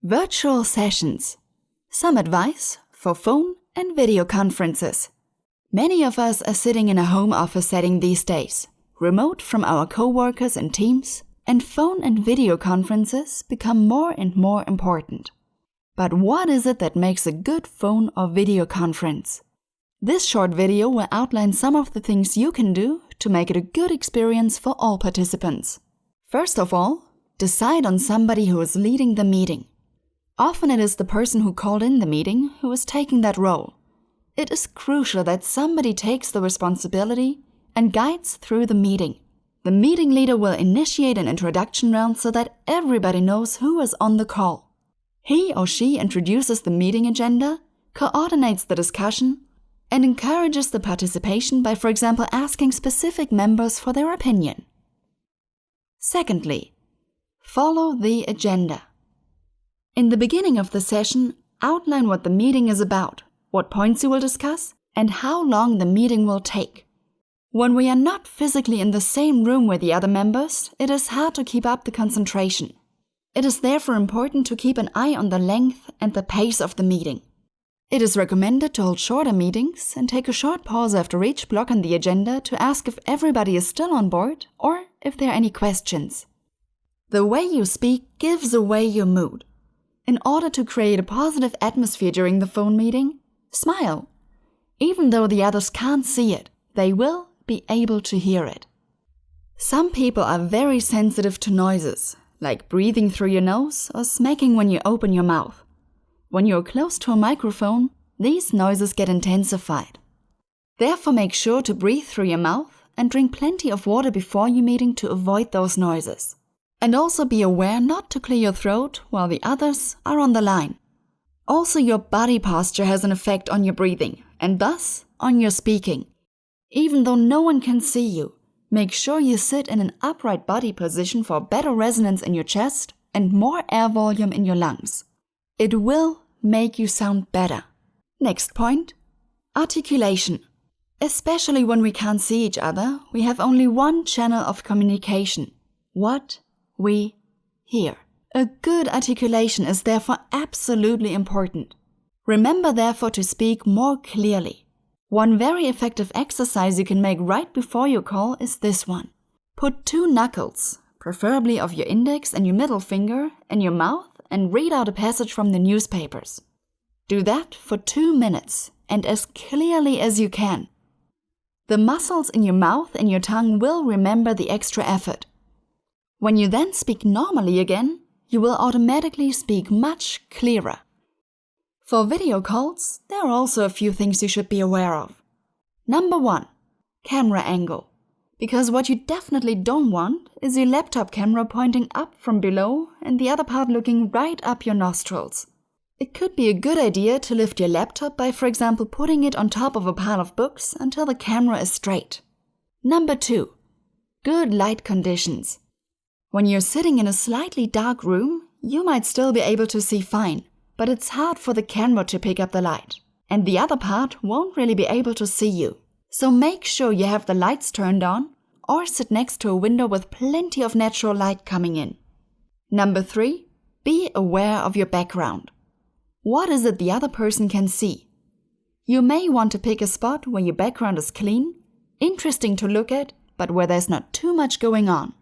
Virtual sessions. Some advice for phone and video conferences. Many of us are sitting in a home office setting these days, remote from our co-workers and teams, and phone and video conferences become more and more important. But what is it that makes a good phone or video conference? This short video will outline some of the things you can do to make it a good experience for all participants. First of all, decide on somebody who is leading the meeting. Often it is the person who called in the meeting who is taking that role. It is crucial that somebody takes the responsibility and guides through the meeting. The meeting leader will initiate an introduction round so that everybody knows who is on the call. He or she introduces the meeting agenda, coordinates the discussion, and encourages the participation by, for example, asking specific members for their opinion. Secondly, follow the agenda. In the beginning of the session, outline what the meeting is about, what points you will discuss, and how long the meeting will take. When we are not physically in the same room with the other members, it is hard to keep up the concentration. It is therefore important to keep an eye on the length and the pace of the meeting. It is recommended to hold shorter meetings and take a short pause after each block on the agenda to ask if everybody is still on board or if there are any questions. The way you speak gives away your mood. In order to create a positive atmosphere during the phone meeting, smile. Even though the others can't see it, they will be able to hear it. Some people are very sensitive to noises, like breathing through your nose or smacking when you open your mouth. When you're close to a microphone, these noises get intensified. Therefore, make sure to breathe through your mouth and drink plenty of water before your meeting to avoid those noises. And also be aware not to clear your throat while the others are on the line. Also, your body posture has an effect on your breathing and thus on your speaking. Even though no one can see you, make sure you sit in an upright body position for better resonance in your chest and more air volume in your lungs. It will make you sound better. Next point, articulation. Especially when we can't see each other, we have only one channel of communication: what we hear. A good articulation is therefore absolutely important. Remember therefore to speak more clearly. One very effective exercise you can make right before your call is this one. Put 2 knuckles, preferably of your index and your middle finger, in your mouth and read out a passage from the newspapers. Do that for 2 minutes and as clearly as you can. The muscles in your mouth and your tongue will remember the extra effort. When you then speak normally again, you will automatically speak much clearer. For video calls, there are also a few things you should be aware of. Number 1, camera angle. Because what you definitely don't want is your laptop camera pointing up from below and the other part looking right up your nostrils. It could be a good idea to lift your laptop by, for example, putting it on top of a pile of books until the camera is straight. Number 2, good light conditions. When you're sitting in a slightly dark room, you might still be able to see fine, but it's hard for the camera to pick up the light, and the other part won't really be able to see you. So make sure you have the lights turned on or sit next to a window with plenty of natural light coming in. Number 3, be aware of your background. What is it the other person can see? You may want to pick a spot where your background is clean, interesting to look at, but where there's not too much going on.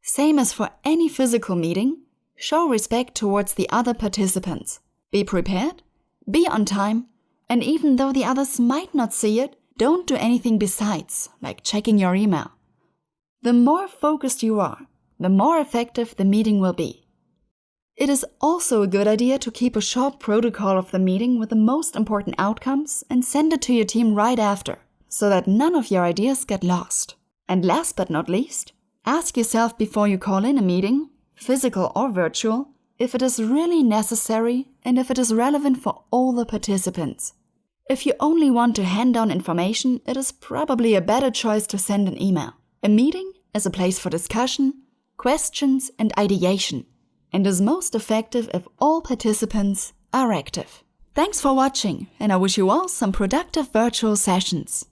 Same as for any physical meeting, show respect towards the other participants. Be prepared, be on time, and even though the others might not see it, don't do anything besides, like checking your email. The more focused you are, the more effective the meeting will be. It is also a good idea to keep a short protocol of the meeting with the most important outcomes and send it to your team right after, so that none of your ideas get lost. And last but not least, ask yourself before you call in a meeting, physical or virtual, if it is really necessary and if it is relevant for all the participants. If you only want to hand down information, it is probably a better choice to send an email. A meeting is a place for discussion, questions, and ideation, and is most effective if all participants are active. Thanks for watching, and I wish you all some productive virtual sessions.